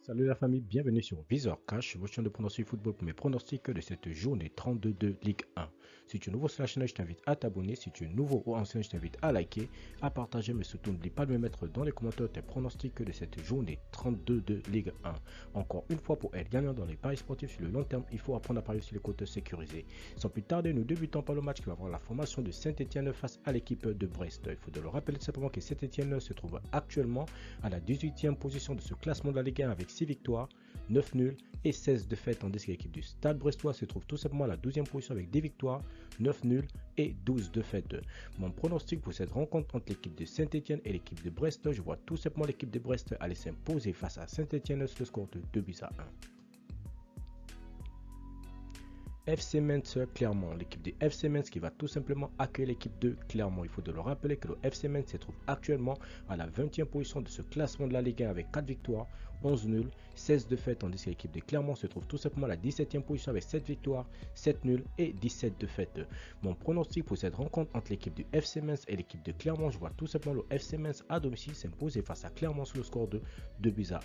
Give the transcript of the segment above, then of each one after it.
Salut la famille, bienvenue sur Visor Cash, votre chaîne de pronostic football pour mes pronostics de cette journée 32 de Ligue 1. Si tu es nouveau sur la chaîne, je t'invite à t'abonner. Si tu es nouveau ou ancien, je t'invite à liker, à partager, mais surtout n'oublie pas de me mettre dans les commentaires tes pronostics de cette journée 32 de Ligue 1. Encore une fois, pour être gagnant dans les paris sportifs sur le long terme, il faut apprendre à parier sur les côtes sécurisées. Sans plus tarder, nous débutons par le match qui va avoir la formation de Saint-Etienne face à l'équipe de Brest. Il faut de le rappeler tout simplement que Saint-Etienne se trouve actuellement à la 18e position de ce classement de la Ligue 1 avec 6 victoires, 9 nuls et 16 défaites, tandis que l'équipe du Stade Brestois se trouve tout simplement à la 12e position avec 10 victoires, 9 nuls et 12 défaites. Mon pronostic pour cette rencontre entre l'équipe de Saint-Etienne et l'équipe de Brest, je vois tout simplement l'équipe de Brest aller s'imposer face à Saint-Etienne sur le score de 2-1. FC Metz Clermont, l'équipe de FC Metz qui va tout simplement accueillir l'équipe de Clermont. Il faut de le rappeler que le FC Metz se trouve actuellement à la 20e position de ce classement de la Ligue 1 avec 4 victoires, 11 nuls, 16 défaites, tandis que l'équipe de Clermont se trouve tout simplement à la 17e position avec 7 victoires, 7 nuls et 17 défaites. Mon pronostic pour cette rencontre entre l'équipe du FC Metz et l'équipe de Clermont, je vois tout simplement le FC Metz à domicile s'imposer face à Clermont sur le score de 2-1.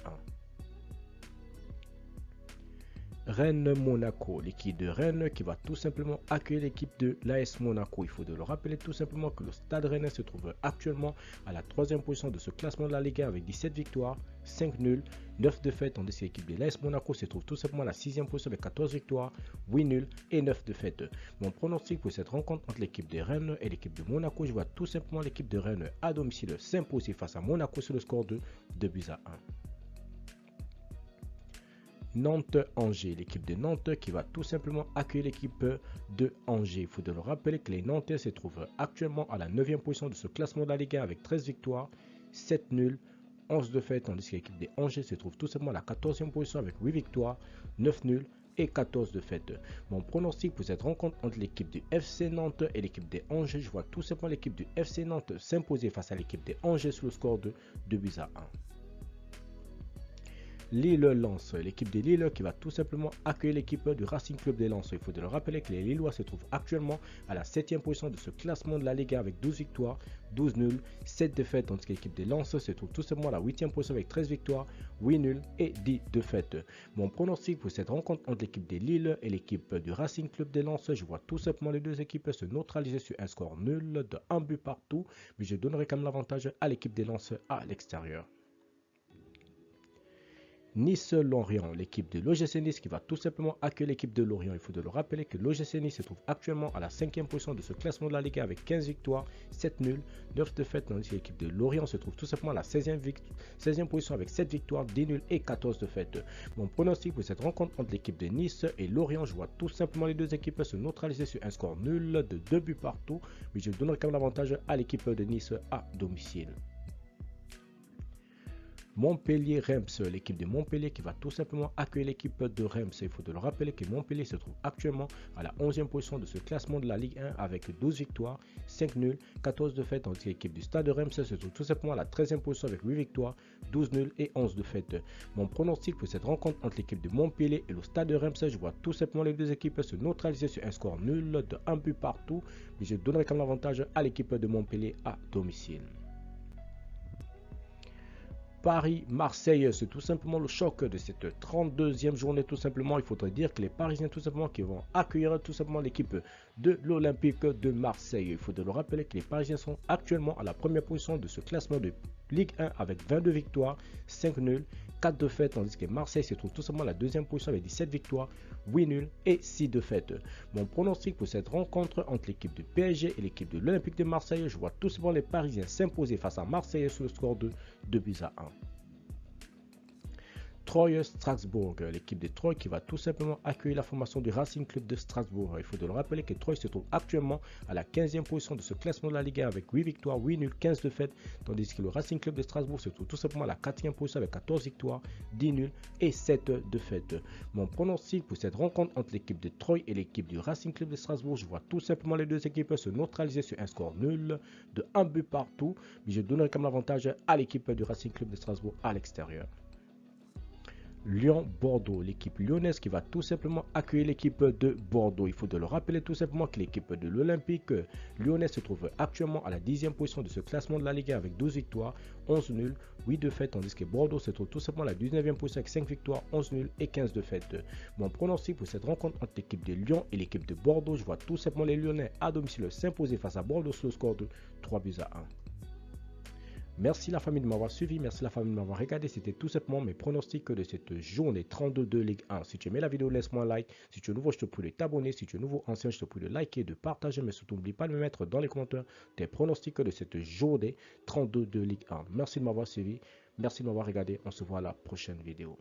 Rennes-Monaco, l'équipe de Rennes qui va tout simplement accueillir l'équipe de l'AS Monaco. Il faut de le rappeler tout simplement que le Stade Rennais se trouve actuellement à la 3e position de ce classement de la Ligue 1 avec 17 victoires, 5 nuls, 9 défaites, tandis que l'équipe de l'AS Monaco se trouve tout simplement à la 6e position avec 14 victoires, 8 nuls et 9 défaites. Mon pronostic pour cette rencontre entre l'équipe de Rennes et l'équipe de Monaco, je vois tout simplement l'équipe de Rennes à domicile s'imposer face à Monaco sur le score de 2-1. Nantes-Angers, l'équipe de Nantes qui va tout simplement accueillir l'équipe de Angers. Il faut de le rappeler que les Nantais se trouvent actuellement à la 9e position de ce classement de la Ligue 1 avec 13 victoires, 7 nuls, 11 défaites, tandis que l'équipe de Angers se trouve tout simplement à la 14e position avec 8 victoires, 9 nuls et 14 défaites. Mon pronostic pour cette rencontre entre l'équipe du FC Nantes et l'équipe de Angers, je vois tout simplement l'équipe du FC Nantes s'imposer face à l'équipe de Angers sur le score de 2-1. Lille-Lens, l'équipe de Lille qui va tout simplement accueillir l'équipe du Racing Club de Lens. Il faut de le rappeler que les Lillois se trouvent actuellement à la 7e position de ce classement de la Ligue 1 avec 12 victoires, 12 nuls, 7 défaites, tandis que l'équipe de Lens se trouve tout simplement à la 8e position avec 13 victoires, 8 nuls et 10 défaites. Mon pronostic pour cette rencontre entre l'équipe de Lille et l'équipe du Racing Club de Lens, je vois tout simplement les deux équipes se neutraliser sur un score nul de 1 but partout, mais je donnerai quand même l'avantage à l'équipe de Lens à l'extérieur. Nice-Lorient, l'équipe de l'OGC Nice qui va tout simplement accueillir l'équipe de Lorient. Il faut de le rappeler que l'OGC Nice se trouve actuellement à la 5e position de ce classement de la Ligue 1 avec 15 victoires, 7 nuls, 9 défaites, tandis que l'équipe de Lorient se trouve tout simplement à la 16e position avec 7 victoires, 10 nuls et 14 défaites. Mon pronostic pour cette rencontre entre l'équipe de Nice et Lorient, je vois tout simplement les deux équipes se neutraliser sur un score nul de 2 buts partout, mais je donnerai quand même l'avantage à l'équipe de Nice à domicile. Montpellier-Reims, l'équipe de Montpellier qui va tout simplement accueillir l'équipe de Reims. Il faut de le rappeler que Montpellier se trouve actuellement à la 11e position de ce classement de la Ligue 1 avec 12 victoires, 5 nuls, 14 défaites, tandis que l'équipe du Stade de Reims se trouve tout simplement à la 13e position avec 8 victoires, 12 nuls et 11 défaites. Mon pronostic pour cette rencontre entre l'équipe de Montpellier et le Stade de Reims, je vois tout simplement les deux équipes se neutraliser sur un score nul de 1 but partout, mais je donnerai quand même l'avantage à l'équipe de Montpellier à domicile. Paris-Marseille, c'est tout simplement le choc de cette 32e journée. Tout simplement, il faudrait dire que les Parisiens tout simplement qui vont accueillir tout simplement l'équipe de l'Olympique de Marseille. Il faut de le rappeler que les Parisiens sont actuellement à la première position de ce classement de Ligue 1 avec 22 victoires, 5 nuls, 4 défaites, tandis que Marseille se trouve tout simplement à la 2e position avec 17 victoires, 8 nuls et 6 défaites. Mon pronostic pour cette rencontre entre l'équipe du PSG et l'équipe de l'Olympique de Marseille, je vois tout simplement les Parisiens s'imposer face à Marseille sur le score de 2-1. Troyes-Strasbourg, l'équipe de Troyes qui va tout simplement accueillir la formation du Racing Club de Strasbourg. Il faut de le rappeler que Troyes se trouve actuellement à la 15e position de ce classement de la Ligue 1 avec 8 victoires, 8 nuls, 15 défaites, tandis que le Racing Club de Strasbourg se trouve tout simplement à la 4e position avec 14 victoires, 10 nuls et 7 défaites. Mon pronostic pour cette rencontre entre l'équipe de Troyes et l'équipe du Racing Club de Strasbourg, je vois tout simplement les deux équipes se neutraliser sur un score nul de 1 but partout, mais je donnerai comme l'avantage à l'équipe du Racing Club de Strasbourg à l'extérieur. Lyon-Bordeaux, l'équipe lyonnaise qui va tout simplement accueillir l'équipe de Bordeaux. Il faut de le rappeler tout simplement que l'équipe de l'Olympique lyonnais se trouve actuellement à la 10e position de ce classement de la Ligue 1 avec 12 victoires, 11 nuls, 8 défaites, tandis que Bordeaux se trouve tout simplement à la 19e position avec 5 victoires, 11 nuls et 15 défaites. Mon pronostic pour cette rencontre entre l'équipe de Lyon et l'équipe de Bordeaux, je vois tout simplement les Lyonnais à domicile s'imposer face à Bordeaux sur le score de 3-1. Merci la famille de m'avoir suivi, merci la famille de m'avoir regardé. C'était tout simplement mes pronostics de cette journée 32 de Ligue 1. Si tu aimais la vidéo, laisse-moi un like. Si tu es nouveau, je te prie de t'abonner. Si tu es nouveau, ancien, je te prie de liker, de partager. Mais surtout, n'oublie pas de me mettre dans les commentaires tes pronostics de cette journée 32 de Ligue 1. Merci de m'avoir suivi, merci de m'avoir regardé. On se voit à la prochaine vidéo.